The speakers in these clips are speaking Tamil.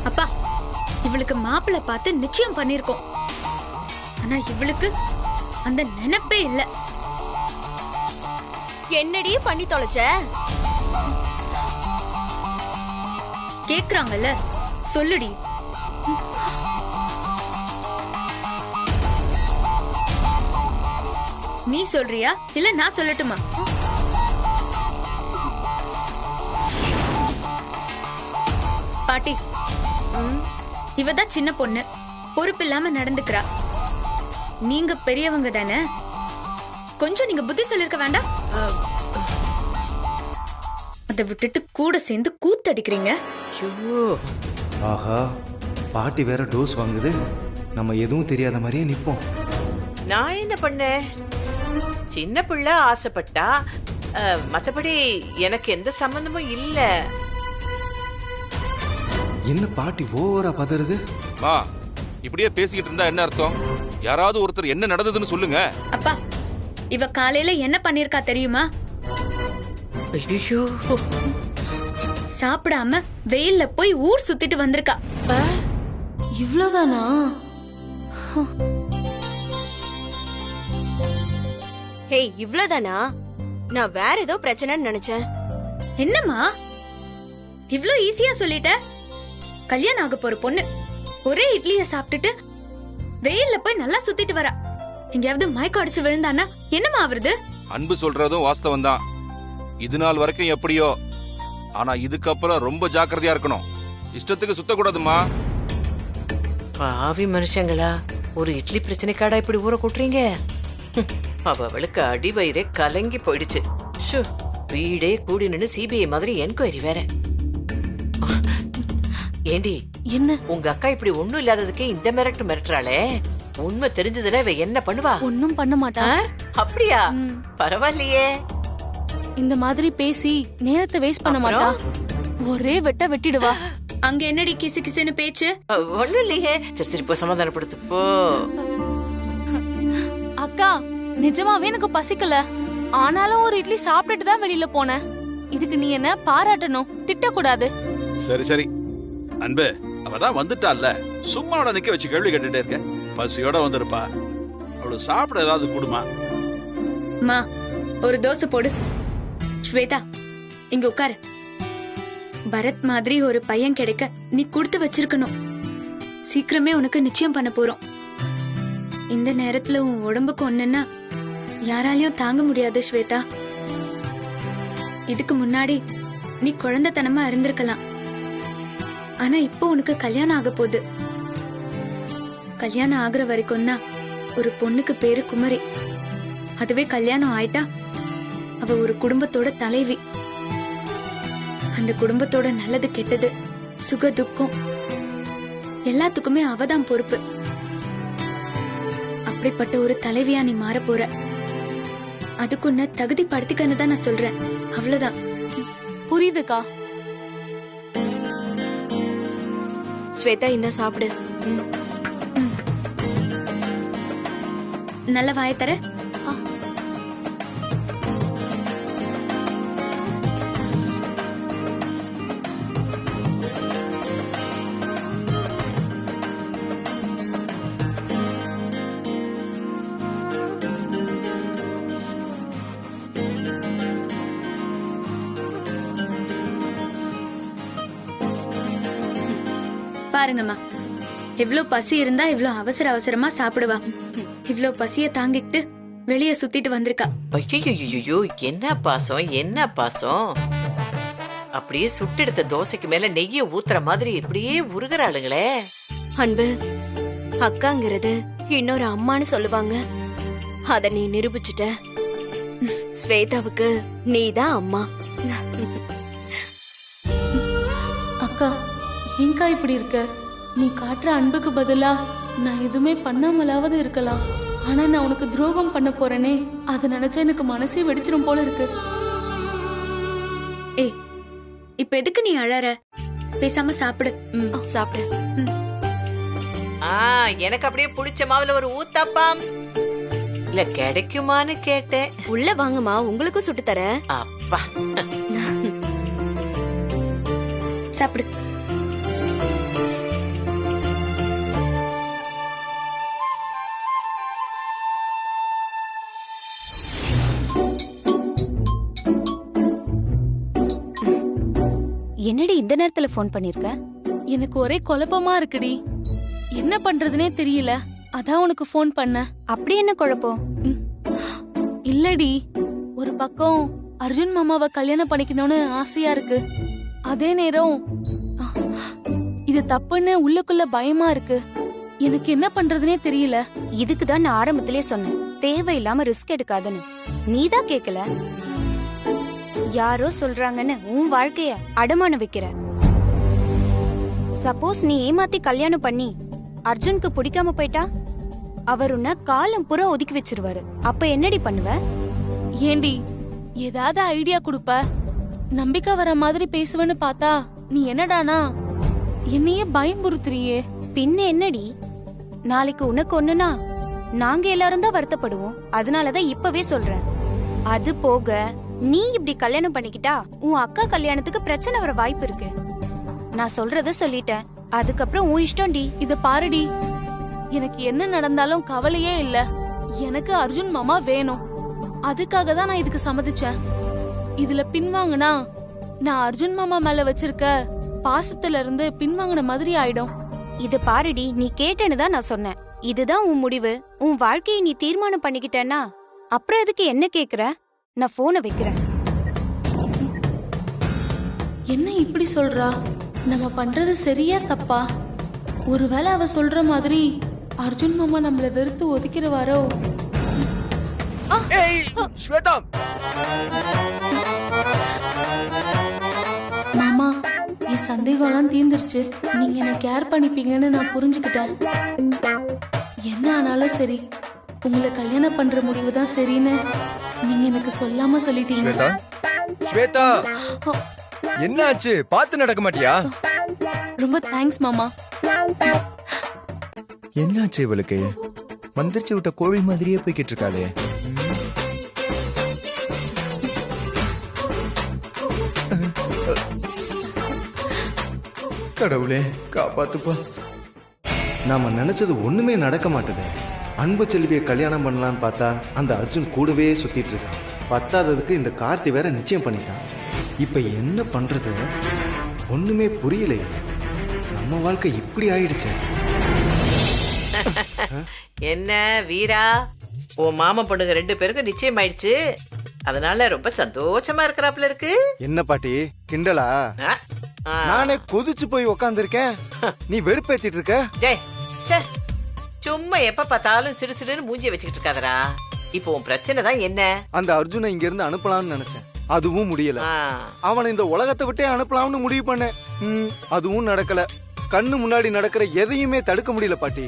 அப்பா, இவளுக்கு மாப்பிள்ளை பார்த்து நிச்சயம் பண்ணிருக்கோம். ஆனா இவளுக்கு அந்த நினைப்பே இல்ல. என்னடி பண்ணி தொலைச்ச? கேக்குறாங்கல்ல, சொல்லுடி. நீ சொல்றியா இல்ல நான் சொல்லட்டுமா? பாட்டி, இவதான் சின்ன பொண்ணு, பொறுப்பு இல்லாம நடந்துக்கிறா. நீங்க பெரியவங்க தானே, கொஞ்சம் நீங்க புத்தி சொல்லிருக்க வேண்டாம்? அதை விட்டுட்டு கூட சேர்ந்து கூத்தடிக்கிறீங்க. ஆஹா, பாட்டி வேற டோஸ் வாங்குது. நம்ம எதுவும் தெரியாத மாதிரியே நிப்போம். நான் என்ன பண்ணேன்? சின்ன பிள்ளை ஆசைப்பட்டா, மத்தபடி எனக்கு எந்த சம்பந்தமும் இல்ல. என்ன பாட்டி ஓவரா பதறுது? மா, இப்படியே பேசிக்கிட்டு இருந்தா என்ன அர்த்தம்? யாராவது ஒருத்தர் என்ன நடந்ததுன்னு சொல்லுங்க. அப்பா, இவ காலையில என்ன பண்ணிருக்கா தெரியுமா? ஐயோ, சாப்பிடாம வெயில்ல போய் ஊர் சுத்திட்டு வந்திருக்கா. இவ்வளவுதானா? ஹே, இவ்ளோதானா? நான் வேற ஏதோ பிரச்சனைன்னு நினைச்சேன். என்னம்மா இவ்ளோ ஈஸியா சொல்லிட்ட? கல்யாணம் ஆக போற பொண்ணு ஒரே இட்லிய சாப்பிட்டுட்டு வெயில்ல போய் நல்லா சுத்திட்டு வரா. எங்கயாவது மயக்கம் அடிச்சு விழுந்தானா என்னமா ஆவறது? அன்பு சொல்றதும் வாஸ்தவம் தான். இது நாள் வரைக்கும் எப்படியோ, ஆனா இதுக்கப்புறம் ரொம்ப ஜாக்கிரதையா இருக்கணும். இஷ்டத்துக்கு சுத்தக்கூடாதுமா. பாவி மனுஷங்களா, ஒரு இட்லி பிரச்சனைக்காடா இப்படி ஊற கூட்டுறீங்க? அவளுக்கு அடி வயிறே கலங்கி போயிடுச்சு. வீடே கூடி நின்னு சிபிஐ மாதிரி என்கொயரி வேற. ஏண்டி, என்ன உங்க அக்கா இப்படி ஒண்ணும் இல்லாததுக்கே இந்த மிரட்டுறாளே? உண்மை தெரிஞ்சதுன்னா இவ என்ன பண்ணுவா? ஒன்னும் பண்ண மாட்டா. அப்படியா? பரவாயில்லையே. இந்த மாதிரி பேசி நேரத்தை வேஸ்ட் பண்ண மாட்டா. ஒரே வெட்டிடுவா. அங்க என்னடி கிசு கிசுன்னு பேச்சு? ஒண்ணும் இல்லையே. சரி சரி, போ, சமாதானப்படுத்து போ. அக்கா, நிஜமாவே எனக்கு பசிக்கல. ஆனாலும் ஒரு இட்லி சாப்பிட்டுட்டு தான் வெளியில போனேன். இதுக்கு நீ என்ன பாராட்டணும், திட்டக்கூடாது. சரி சரி அன்பு, அவதான் வந்துட்டால, சும்மா அவட நிக்க வச்சு கேள்வி கேட்டுட்டே இருக்க. பசியோட வந்திருப்பா, அவளுக்கு சாப்பிட ஏதாவது கொடுமா. மா, ஒரு தோசை போடு. ஸ்வேதா, இங்க உட்காரு. பரத் மாதிரி ஒரு பையன் கிடைக்க நீ கொடுத்து வச்சிருக்கணும். சீக்கிரமே உனக்கு நிச்சயம் பண்ண போறோம். இந்த நேரத்துல உன் உடம்புக்கு ஒண்ணுன்னா யாராலையும் தாங்க முடியாது ஸ்வேதா. இதுக்கு முன்னாடி நீ குழந்தைத்தனமா இருந்திருக்கலாம். ஆனா இப்போ உனக்கு கல்யாணம் ஆக போகுது. கல்யாணம் ஆகுற வரைக்கும் தான் ஒரு பொண்ணுக்கு பேரு குமரி. அதுவே கல்யாணம் ஆயிட்டா அவ ஒரு குடும்பத்தோட தலைவி. அந்த குடும்பத்தோட நல்லது கெட்டது, சுக துக்கம் எல்லாத்துக்குமே அவதான் பொறுப்பு. அப்படிப்பட்ட ஒரு தலைவியா நீ மாற போற. அதுக்குன்ன தகுதி படுத்திக்கன்னு தான் நான் சொல்றேன். அவ்வளவுதான். புரியுதுக்கா. ஸ்வேதா, இந்த சாப்பிடு. நல்ல வாய தர. பாருங்கம்மா, எவ்ளோ பசி இருந்தா இவ்ளோ அவசர அவசரமா சாப்பிடுவா. இவ்ளோ பசிய தாங்கிட்டு வெளிய சுத்திட்டு வந்திருக்கா. ஐயோ, என்ன பாசம், என்ன பாசம்! அப்படியே சுட்டெடுத்த தோசைக்கு மேல நெய்ய ஊத்துற மாதிரி இப்படியே உருகுறாளுங்களே. அன்பு, அக்காங்கிறது இன்னொரு அம்மான்னு சொல்லுவாங்க. அத நீ நிரூபிச்சுட்ட. ஸ்வேதாவுக்கு நீதான் அம்மா. அக்கா, ஏங்கா இப்படி இருக்க? நீ காட்டுற அன்புக்கு பதிலா நான் எதுவுமே பண்ணாமலாவது இருக்கலாம். ஆனா நான் உனக்கு துரோகம் பண்ண போறேனே, அதை நினைச்சா எனக்கு மனசே வெடிச்சிரும் போல இருக்கு. ஏய், இப்ப எதுக்கு நீ அழற? பேசாம சாப்பிடு. சாப்பிடு. எனக்கு அப்படியே புடிச்ச மாவுல ஒரு ஊத்தாப்பம் இல்ல கிடைக்குமான்னு கேட்டேன். உள்ள வாங்கம்மா, உங்களுக்கும் சுட்டு தர. அப்பா, சாப்பிடு. என்னடி இந்த நேரத்துல ஃபோன் பண்ணிருக்க? எனக்கு ஒரே குழப்பமா இருக்குடி. என்ன பண்றதுனே தெரியல. அதான் உனக்கு ஃபோன் பண்ண. அப்படி என்ன குழப்பம்? இல்லடி, ஒரு பக்கம் அர்ஜுன் மாமாவை கல்யாணம் பண்ணிக்கணும்னு ஆசையா இருக்கு. அதே நேரம் இது தப்புன்னு உள்ளுக்குள்ள பயமா இருக்கு. எனக்கு என்ன பண்றதுனே தெரியல. இதுக்குதான் நான் ஆரம்பத்திலே சொன்னேன், தேவையில்லாம ரிஸ்க் எடுக்காதன்னு. நீதான் கேக்கல. யாரோ சொல்றாங்கன்னு உன் வாழ்க்கைய அடமான வைக்கிற. சப்போஸ் நீ ஏமாத்தி கல்யாணம் பண்ணி அர்ஜுனுக்கு பிடிக்காம போயிட்டா அவர் உன்னை காலம் புற ஒதுக்கி வச்சிருவாரு. அப்ப என்னடி பண்ணுவ? ஏண்டி ஏதாவது ஐடியா கொடுப்ப? நம்பிக்கை வர மாதிரி பேசுவேன்னு பார்த்தா நீ என்னடானா என்னையே பயம்புறுத்துறியே. பின்ன என்னடி, நாளைக்கு உனக்கு ஒண்ணுனா நாங்க எல்லாரும் தான் வருத்தப்படுவோம். அதனாலதான் இப்பவே சொல்றேன். அது போக நீ இப்படி கல்யாணம் பண்ணிக்கிட்டா உன் அக்கா கல்யாணத்துக்கு பிரச்சனை வர வாய்ப்பு இருக்கு. நான் சொல்றத சொல்லிட்டேன், அதுக்கப்புறம் உன் இஷ்டம்டி. இத பாருடி, எனக்கு என்ன நடந்தாலும் கவலையே இல்ல. எனக்கு அர்ஜுன் மாமா வேணும். அதுக்காக தான் நான் இதுக்கு சம்மதிச்சேன். இதுல பின்வாங்கினா நான் அர்ஜுன் மாமா மேல வச்சிருக்க பாசத்துல இருந்து பின்வாங்கின மாதிரி ஆயிடும். இது பாருடி, நீ கேட்டேன்னு தான் நான் சொன்னேன். இதுதான் உன் முடிவு. உன் வாழ்க்கையை நீ தீர்மானம் பண்ணிக்கிட்டேன்னா அப்புறம் எதுக்கு என்ன கேக்குற? நான் போனை வைக்கிறேன். என்ன இப்படி சொல்றா? நம்ம பண்றது சரியா தப்பா? ஒருவேளை அவ சொல்ற மாதிரி அர்ஜுன் மாமா நம்மள வெறுத்து ஒதுக்கிடுவாரோ? மாமா, என் சந்தேகம்லாம் தீர்ந்துருச்சு. நீங்க என்ன கேர் பண்ணிப்பீங்கன்னு நான் புரிஞ்சுக்கிட்டேன். என்ன ஆனாலும் சரி, உங்களை கல்யாணம் பண்ற முடிவு தான் சரின்னு நீங்க எனக்கு சொல்லாம சொல்லிட்டீங்க. ஸ்வேதா, என்னாச்சு? பார்த்து நடக்க மாட்டியா? ரொம்ப தேங்க்ஸ் மாமா. என்னாச்சு இவளுக்கு? மந்திரிச்சு விட்ட கோழி மாதிரியே போய்கிட்டு இருக்காளே. கடவுளே காப்பாத்துப்பா. நாம நினைச்சது ஒண்ணுமே நடக்க மாட்டேது. அன்பு செல்வியை கல்யாணம் பண்ணலான்னு பார்த்தா அந்த அர்ஜுன் கூடவே சுத்திட்டு இருக்கான். பத்தாததுக்கு இந்த கார்த்தி வேற நிச்சயம் பண்ணிட்டான். இப்ப என்ன பண்றது ஒண்ணுமே புரியலையே. நம்ம வாழ்க்கை இப்படி ஆயிடுச்சு. என்ன வீரா, உன் மாமா பொண்ணுங்க 2 பேருக்கும் நிச்சயம் ஆயிடுச்சு. அதனால ரொம்ப சந்தோஷமா இருக்கிறாப்ல இருக்கு. என்ன பாட்டி கிண்டலா? நானே கொதிச்சு போய் உக்காந்து இருக்கேன், நீ வெறுப்பேத்திட்டு இருக்க. டேய், ச்சே, சும்மா எப்ப பார்த்தாலும் சிடு சிடுன்னு மூஞ்சிய வச்சுக்கிட்டு இருக்காதடா. இப்போ உன் பிரச்சனை தான் என்ன? அந்த அர்ஜுனை இங்க இருந்து அனுப்பலாம்னு நினைச்சேன், அதுவும் முடியல. அவனை இந்த உலகத்தை விட்டே அனுப்பலாம்னு முடிவு பண்ணேன், அதுவும் நடக்கல. கண்ணு முன்னாடி நடக்கிற எதையுமே தடுக்க முடியல பாட்டி.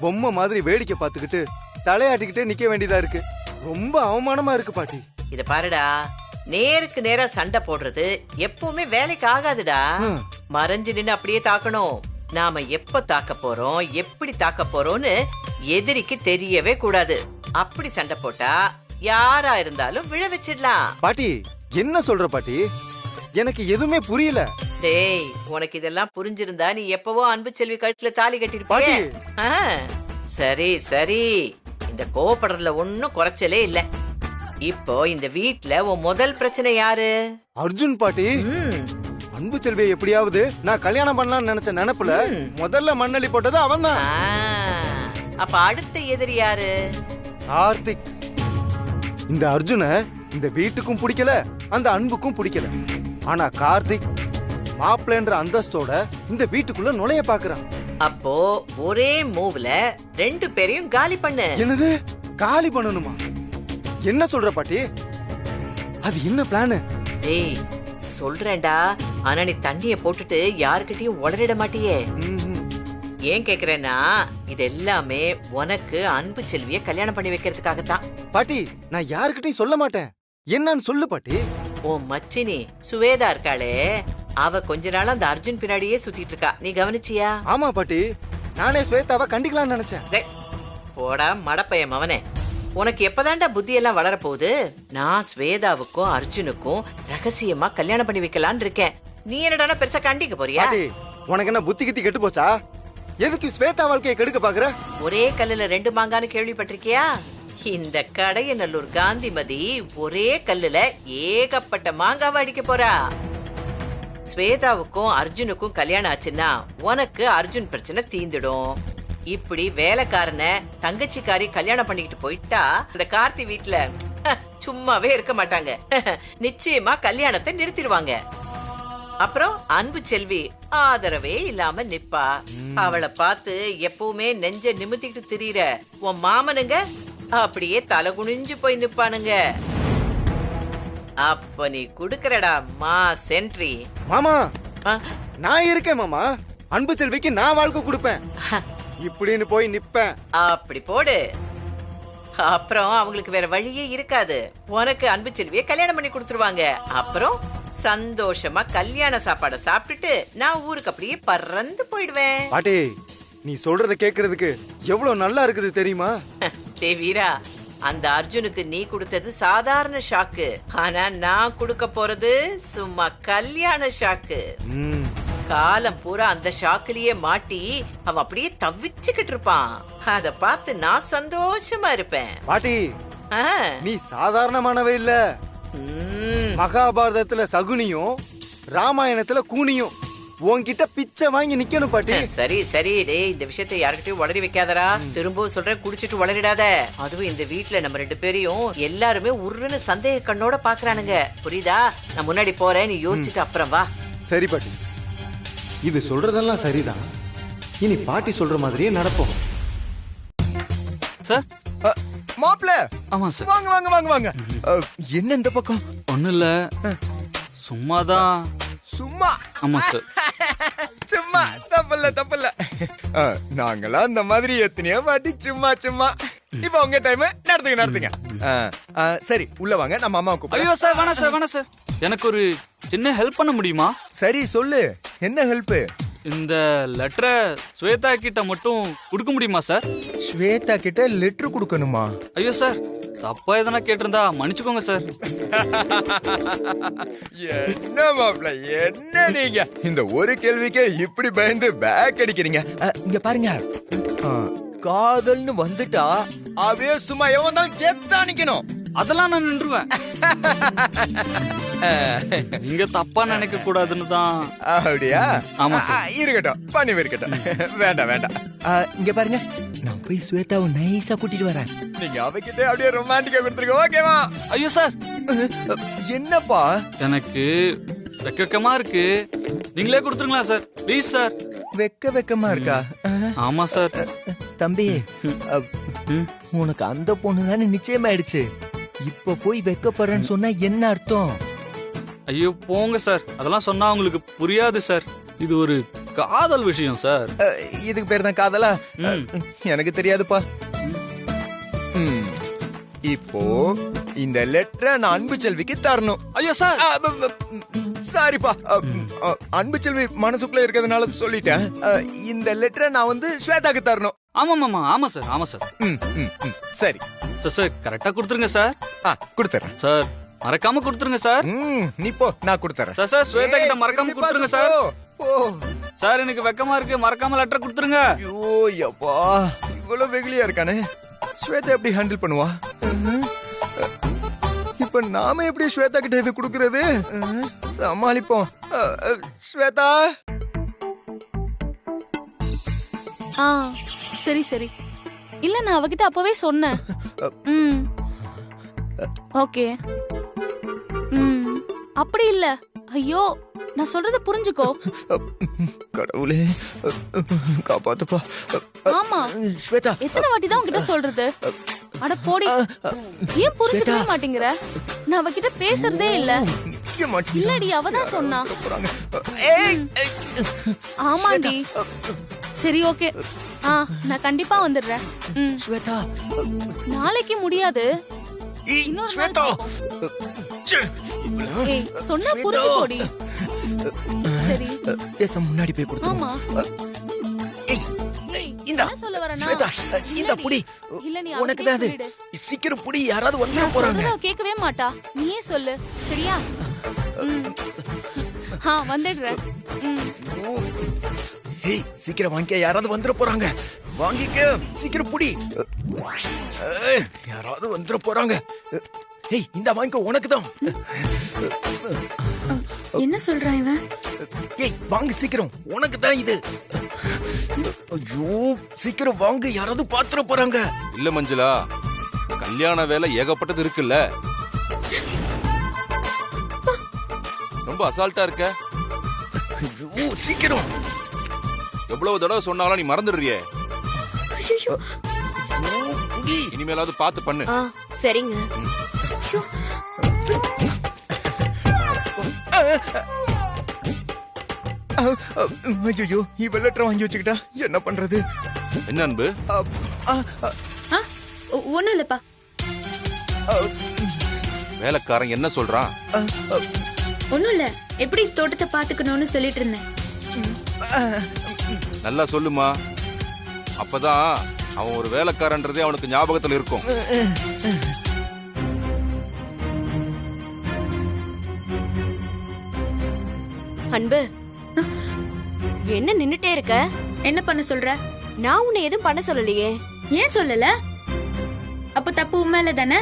பொம்மை மாதிரி வேடிக்கை பார்த்துக்கிட்டு தலையாட்டிக்கிட்டே நிக்க வேண்டியதா இருக்கு. ரொம்ப அவமானமா இருக்கு பாட்டி. இத பாருடா, நேருக்கு நேரா சண்டை போடுறது எப்பவுமே வேலைக்கு ஆகாதுடா. மறைஞ்சு நின்னு அப்படியே தாக்கணும். நாம எப்ப தாக்க போறோம், எப்படி தாக்க போறோம்னு எதிரிக்கு தெரியவே கூடாது. அப்படி சண்டை போட்டா யாரா இருந்தாலும் விழ வச்சிடலாம். பாட்டி என்ன சொல்ற பாட்டி? எனக்கு எதுவுமே புரியல. டேய், உனக்கு இதெல்லாம் புரிஞ்சிருந்தா நீ எப்பவோ அன்பு செல்வி கழுத்துல தாலி கட்டிருப்பாட்டி. சரி சரி, இந்த கோவப்படுறதுல ஒன்னும் குறைச்சலே இல்ல. இப்போ இந்த வீட்ல உன் முதல் பிரச்சனை யாரு? அர்ஜுன் பாட்டி. அன்பு செல்வியை எப்படியாவது நான் கல்யாணம் பண்ணலாம்னு நினைச்ச நினைப்புல முதல்ல மண்ணலி போட்டது அவன் தான். அப்ப அடுத்த எதிரி யாரு? கார்த்திக். இந்த அர்ஜுனை இந்த வீட்டுக்கும் பிடிக்கல, அந்த அன்புக்கும் பிடிக்கல. ஆனா கார்த்திக் மாப்பிள்ளைன்ற அந்தஸ்தோட இந்த வீட்டுக்குள்ள நுழைய பாக்குறான். அப்போ ஒரே மூவ்ல 2 பேரையும் காலி பண்ணு. என்னது காலி பண்ணணுமா? என்ன சொல்ற பாட்டி? அது என்ன பிளான்? டேய் சொல்றேன்டா, ஆனா நீ தண்ணிய போட்டுட்டு யாருக்கிட்டையும் உளறிட மாட்டியே. ஏன் கேக்குறேன்னா, இது எல்லாமே உனக்கு அன்பு செல்விய கல்யாணம் பண்ணி வைக்கிறதுக்காகத்தான். பாட்டி நான் யாருக்கிட்டையும் சொல்ல மாட்டேன். என்னன்னு சொல்லு பாட்டி. உன் மச்சினி சுவேதா இருக்காளே, அவ கொஞ்ச நாள் அந்த அர்ஜுன் பின்னாடியே சுத்திட்டு இருக்கா. நீ கவனிச்சியா? ஆமா பாட்டி, நானே ஸ்வேதாவை கண்டிக்கலாம்னு நினைச்சேன். போடா மடப்பையம் அவனே, உனக்கு எப்பதான்டா புத்தி எல்லாம் வளர போகுது? நான் ஸ்வேதாவுக்கும் அர்ஜுனுக்கும் ரகசியமா கல்யாணம் பண்ணி வைக்கலான்னு இருக்கேன். நீ என்னடா பெருசா கண்டிக்க போறியா? உனக்கு என்ன புத்தி கித்தி கெட்டு போச்சா? எதுக்கு ஸ்வேதா வாழ்க்கையை கெடுக்க பாக்குற? ஒரே கல்லுல 2 மாங்கான்னு கேள்விப்பட்டிருக்கியா? இந்த கடையநல்லூர் காந்திமதி ஒரே கல்லுல ஏகப்பட்ட மாங்காவை அடிக்க போறா. ஸ்வேதாவுக்கும் அர்ஜுனுக்கும் கல்யாணம் ஆச்சுன்னா உனக்கு அர்ஜுன் பிரச்சனை தீந்துடும். இப்படி வேலைக்காரனை தங்கச்சிக்காரி கல்யாணம் பண்ணிக்கிட்டு போயிட்டா இந்த கார்த்தி வீட்டுல சும்மாவே இருக்க மாட்டாங்க. நிச்சயமா கல்யாணத்தை நிறுத்திடுவாங்க. அப்புறம் அன்பு செல்வி ஆதரவே இல்லாம நிப்பா. அவளை பார்த்து எப்பவுமே நெஞ்ச நிமித்திக்கிட்டு திரியிற உன் மாமனுங்க அப்படியே தலை குனிஞ்சு போய் நிப்பானுங்க. அப்ப நீ குடுக்கறடா மா சென்ட்ரி. மாமா நான் இருக்கேன் மாமா. அன்பு செல்விக்கு நான் வாழ்க்கை கொடுப்பேன் இப்படின்னு போய் நிப்பேன். அப்படி போடு. அப்புறம் அவங்களுக்கு வேற வழியே இருக்காது. உனக்கு அன்பு செல்வியை கல்யாணம் பண்ணி கொடுத்துருவாங்க. அப்புறம் சந்தோஷமா கல்யாண சாப்பாடை சாப்பிட்டுட்டு நான் ஊருக்கு அப்படியே பறந்து போயிடுவேன். பாட்டி நீ சொல்றத கேக்குறதுக்கு எவ்வளவு நல்லா இருக்குது தெரியுமா? டே வீரா, அந்த அர்ஜுனுக்கு நீ கொடுத்தது சாதாரண ஷாக்கு. ஆனா நான் கொடுக்க போறது சும்மா கல்யாண ஷாக்கு. காலம் பூரா அந்த ஷாக்குலயே மாட்டி அவன் அப்படியே தவிச்சுக்கிட்டு இருப்பான். அத பார்த்து நான் சந்தோஷமா இருப்பேன். பாட்டி நீ சாதாரணமானவே இல்ல. மகாபாரதத்துல சகுனியும் ராமாயணத்துல கூனியும் உன்கிட்ட பிச்சை வாங்கி நிக்கணும் பாட்டி. சரி சரி டே, இந்த விஷயத்தை யாருக்கிட்டையும் வளரி வைக்காதரா. திரும்பவும் சொல்றேன், குடிச்சிட்டு வளரிடாத. அதுவும் இந்த வீட்டுல நம்ம 2 பேரையும் எல்லாருமே உருன்னு சந்தேக கண்ணோட பாக்குறானுங்க. புரியுதா? நான் முன்னாடி போறேன், நீ யோசிச்சுட்டு அப்புறம் வா. சரி பாட்டி, இது சொல்றதெல்லாம் சரிதான். இனி பாட்டி சொல்ற மாதிரியே நடப்போம். சார் மாப்ள. ஆமா சார். வாங்க வாங்க வாங்க வாங்க. என்ன இந்த பக்கம்? ஒண்ணு இல்ல, சும்மாதான். சும்மா? ஆமா சார். சும்மா தப்பல்ல தப்பல்ல. நாங்களா அந்த மாதிரி எத்தனையோ வாட்டி சும்மா சும்மா. இப்ப உங்க டைம் நடத்துங்க நடத்துங்க. சரி உள்ள வாங்க, நம்ம அம்மா கூப்பிடுறேன். ஐயோ சார் வேணாம் சார் வேணாம் சார். எனக்கு ஒரு சின்ன ஹெல்ப் பண்ண முடியுமா? சரி சொல்லு, என்ன ஹெல்ப்? இந்த லெட்டரை ஸ்வேதா கிட்ட மட்டும் கொடுக்க முடியுமா சார்? ஸ்வேதா கிட்ட லெட்டர் கொடுக்கணுமா? ஐயோ சார், தப்பா எதனா கேட்டிருந்தா மன்னிச்சுக்கோங்க சார். என்ன மாப்ள, என்ன நீங்க இந்த ஒரு கேள்விக்கே இப்படி பயந்து பேக் அடிக்கிறீங்க? இங்க பாருங்க, காதல்னு வந்துட்டா அப்படியே சும்மா எவன் கெத்தா நிக்கணும். அதெல்லாம் நான் நின்றுவேன். நீங்க தப்பா நினைக்க கூடாதுன்னு தான். அப்படியா? ஆமா இருக்கட்டும், பண்ணி இருக்கட்டும். வேண்டாம் வேண்டாம். இங்க பாருங்க, நான் போய் ஸ்வேதாவை நைஸா கூட்டிட்டு வரேன். நீங்க அவகிட்ட அப்படியே ரொமான்டிக்கா கொடுத்துருங்க, ஓகேவா? ஐயோ சார். என்னப்பா? எனக்கு வெக்கமா இருக்கு, நீங்களே கொடுத்துருங்களா சார்? Please sir. வெக்கமா இருக்கா? ஆமா சார். தம்பி, உனக்கு அந்த பொண்ணு தானே நிச்சயமாயிடுச்சு. இப்ப போய் வெக்கப்படுறேன்னு சொன்னா என்ன அர்த்தம்? ஐயோ போங்க சார், அதெல்லாம் சொன்னா உங்களுக்கு புரியாது சார். இது ஒரு காதல் விஷயம் சார். இதுக்கு பேர் தான் காதலா? எனக்கு தெரியாதுப்பா. இப்போ இந்த லெட்டரை நான் அன்பு செல்விக்கு தரணும். ஐயோ சார், சாரிப்பா. அன்பு செல்வி மனசுக்குள்ள இருக்கிறதுனால சொல்லிட்டேன். இந்த லெட்டரை நான் வந்து ஸ்வேதாக்கு தரணும். ஆமா ஆமா சார், ஆமா சார். சரி சார், கரெக்டா கொடுத்துருங்க சார். கொடுத்துறேன் சார், மறக்காம கொடுத்துருங்க சார். நீ போ, நான் கொடுத்துறேன் சார். சார் ஸ்வேதா கிட்ட மறக்காம கொடுத்துருங்க சார். சார் எனக்கு வெக்கமா இருக்கு, மறக்காம லெட்டர் கொடுத்துருங்க. ஐயோ யப்பா, இவ்வளவு வெகுளியா இருக்கானே. ஸ்வேதா எப்படி ஹேண்டில் பண்ணுவா? இப்ப நாம எப்படி ஸ்வேதா கிட்ட இது குடுக்கறது? சமாளிப்போம். ஸ்வேதா. சரி சரி. இல்ல, நான் அவகிட்ட அப்பவே சொன்னேன். ஓகே. அப்படி இல்ல. ஐயோ, நான் சொல்றத புரிஞ்சுக்கோ. கடவுளே காப்பாத்துப்பா. ஆமா ஸ்வேதா, எத்தனை வாட்டி தான் உன்கிட்ட சொல்றது? அட போடி, ஏன் புரிஞ்சுக்கவே மாட்டேங்கிற? நான் அவகிட்ட பேசுறதே இல்ல. இல்லடி, அவதான் சொன்னா. ஆமாண்டி. சரி ஓகே, நான் கண்டிப்பா வந்துடுறேன். ஸ்வேதா, நாளைக்கு முடியாது. சொன்னா புரிஞ்சு போடி. சரி முன்னாடி போய் கொடுத்து. ஆமா சொல்ல வரேனா? இந்த புடி உனக்கு தான். சீக்கிரம் புடி, யாராவது வந்துற போறாங்க. கேட்கவே மாட்டா, நீயே சொல்லு சரியா? வந்துடுறேன். ஏய் சீக்கிரம் வாங்கிக்க, யாராவது வந்துற போறாங்க. வாங்கிக்க, சீக்கிரம் புடி. யாராவது வந்துற போறாங்க. ஏய் இந்த வாங்கிக்க, உனக்கு தான். என்ன சொல்றான் இவன்? ஏய் வாங்க சீக்கிரம், உனக்கு தான் இது. ஐயோ சீக்கிரம் வாங்க, யாராவது பாத்துற போறாங்க. இல்ல மஞ்சுளா, கல்யாண வேலை ஏகப்பட்டது இருக்குல்ல. ரொம்ப அசால்ட்டா இருக்க. ஐயோ சீக்கிரம். எவ்வளவு தடவை சொன்னாலும் நீ மறந்துடுறியே. ஐயோ, இனிமேலாவது பார்த்து பண்ணு. சரிங்க. ஐயோ இவ லெட்டர் வாங்கி வச்சுக்கிட்டா என்ன பண்றது? என்ன அன்பு? ஒண்ணும் இல்லப்பா. வேலைக்காரன் என்ன சொல்றான்? ஒண்ணும் இல்ல, எப்படி தோட்டத்தை பாத்துக்கணும்னு சொல்லிட்டு இருந்தேன். நல்லா சொல்லுமா, அப்பதான் அவன் ஒரு வேலைக்காரன்றதே அவனுக்கு ஞாபகத்துல இருக்கும். அன்பு, என்ன நின்னுட்டே இருக்க? என்ன பண்ண சொல்ற? நான் உன்னை எதுவும் பண்ண சொல்லலையே. ஏன் சொல்லல? அப்ப தப்பு உண்மையில தானே?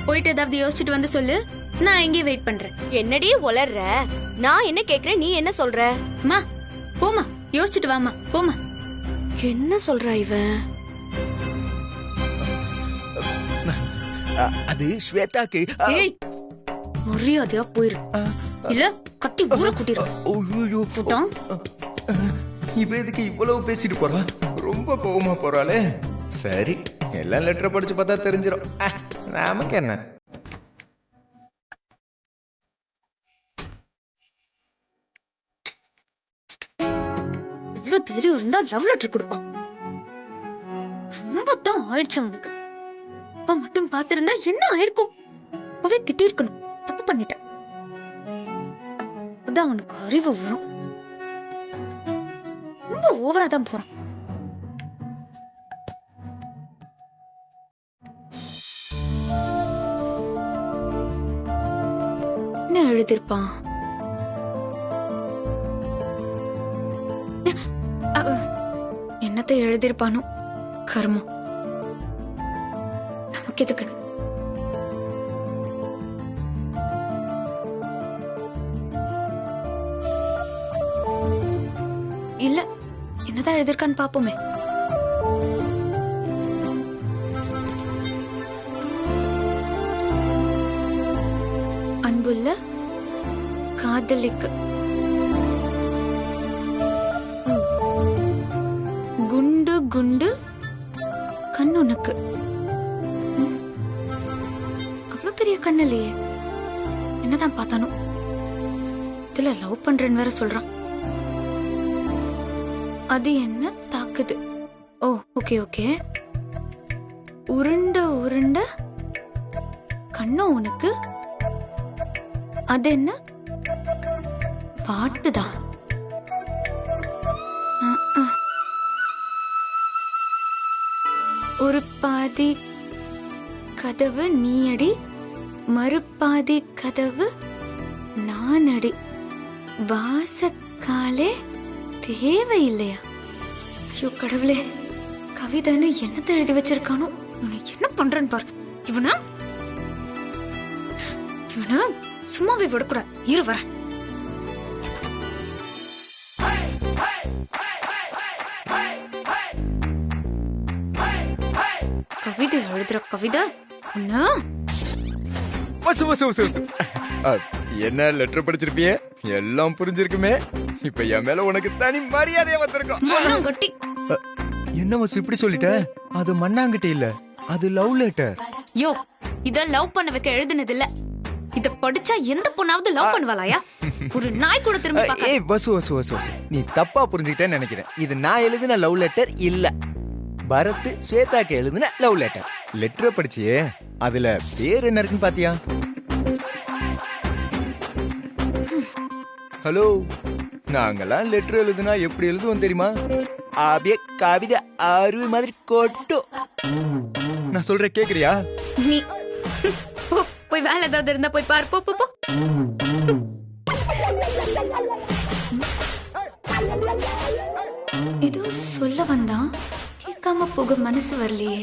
போயிட்டு ஏதாவது யோசிச்சுட்டு வந்து சொல்லு, நான் இங்கே வெயிட் பண்றேன். என்னடி உளர்ற? நான் என்ன கேக்குறேன், நீ என்ன சொல்ற? மா போமா, யோசிச்சுட்டு வாமா, போமா. என்ன சொல்றா இவ? அது ஸ்வேதாக்கு. ஏய், மரியாதையா போயிரு, இல்ல கத்தி ஊற கூட்டிரு. ஐயோ இவ எதுக்கு இவ்வளவு பேசிட்டு போறா? ரொம்ப கோவமா போறாளே. சரி, எல்லாம் லெட்டர் படிச்சு பார்த்தா தெரிஞ்சிடும். நமக்கு என்ன? இவ்வளவு தெரியும் இருந்தா லவ் லெட்டர் கொடுப்பான். ரொம்ப தான் ஆயிடுச்சு அவனுக்கு. அப்பா மட்டும் பாத்திருந்தா என்ன ஆயிருக்கும்? அப்பவே திட்டி இருக்கணும், தப்பு பண்ணிட்டேன். அதான் அவனுக்கு அறிவு வரும். ரொம்ப ஓவரா தான் போறான். என்ன எழுதிருப்பான்? என்னத்தை எழுதிருப்பானோ? கர்மம், நமக்கு எதுக்கு? இல்ல, என்னதான் எழுதிருக்கான்னு பாப்போமே. அன்புள்ள காதலிக்கு, குண்டு குண்டு கண்ணுனக்கு. அவ்வளவு பெரிய கண்ணு இல்லையே, என்னதான் பார்த்தானோ. இதுல லவ் பண்றேன்னு வேற சொல்றான். அது என்ன தாக்குது? ஓ ஓகே ஓகே. உருண்ட உருண்ட கண்ணு உனக்கு, அது என்ன பாட்டுதான். ஒரு பாதி கதவு நீ அடி, மறுபாதி கதவு நான் அடி, வாசக்காலே தேவையில்லையா? ஐயோ கடவுளே, கவிதைன்னு என்னத்தை எழுதி வச்சிருக்கானோ. இவனை என்ன பண்றேன்னு பாரு. இவனா சும்மாவே விடக்கூடாது. இரு வர. கவிதை எழுதுற கவிதை என்ன லெட்டர் படிச்சிருப்பிய? எல்லாம் புரிஞ்சிருக்குமே. இப்ப என் மேல உனக்கு தனி மரியாதையா வந்திருக்கும். என்ன வசு இப்படி சொல்லிட்ட? அது மண்ணாங்கிட்ட இல்ல, அது லவ் லெட்டர். யோ, இத லவ் பண்ண வைக்க எழுதுனது இல்ல. இத படிச்சா எந்த பொண்ணாவது லவ் பண்ணுவாளாயா? ஒரு நாய் கூட திரும்பி பார்க்க. ஏய் வசு வசு வசு வசு, நீ தப்பா புரிஞ்சுக்கிட்டேன்னு நினைக்கிறேன். இது நான் எழுதின லவ் லெட்டர் இல்ல, பரத் ஸ்வேதாக்கு எழுதின லவ் லெட்டர். லெட்டரை படிச்சியே, அதுல பேர் என்ன இருக்குன்னு பாத்தியா? ஹலோ, நாங்கெல்லாம் லெட்டர் எழுதுனா எப்படி எழுதுவோம் தெரியுமா? அப்படியே கவிதை அருவி மாதிரி கொட்டும். நான் சொல்ற கேக்குறியா? நீ போய் வேலை ஏதாவது இருந்தா போய் பாரு. போ போ போ. ஏதோ சொல்ல வந்தா கேட்காம போக மனசு வரலையே.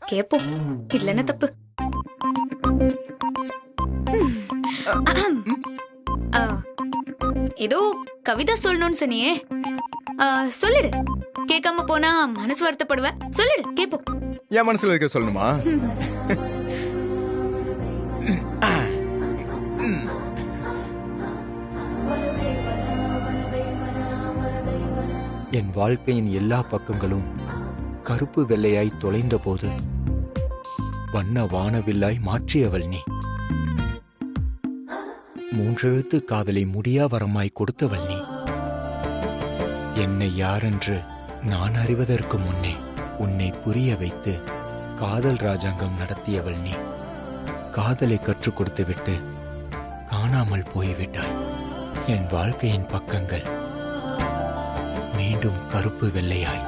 கேப்போம், இதுல என்ன தப்பு? ஏதோ கவிதை சொல்லணும்னு சொன்னியே, சொல்லிடு. கேட்காம போனா மனசு வருத்தப்படுவேன். சொல்லிடு, கேப்போம். என் மனசுல இருக்க சொல்லணுமா? என் வாழ்க்கையின் எல்லா பக்கங்களும் கருப்பு வெள்ளையாய் தொலைந்த போது வண்ண வானவில்லாய் மாற்றியவள் நீ. 3 எழுத்து காதலை முடியா வரமாய் கொடுத்தவள் நீ. என்னை யாரென்று நான் அறிவதற்கு முன்னே உன்னை புரிய வைத்து காதல் ராஜாங்கம் நடத்தியவள் நீ. காதலை கற்றுக் கொடுத்து விட்டு காணாமல் போய்விட்டாய். என் வாழ்க்கையின் பக்கங்கள் மீண்டும் கருப்பு வெள்ளையாய்.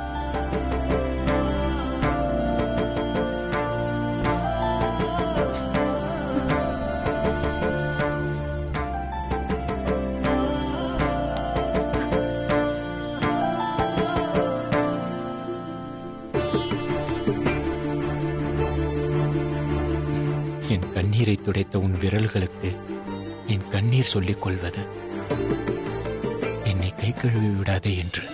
என் கண்ணீரை துடைத்த உன் விரல்களுக்கு என் கண்ணீர் சொல்லிக் கொள்வது என்னை கை கழுவி விடாதே என்று.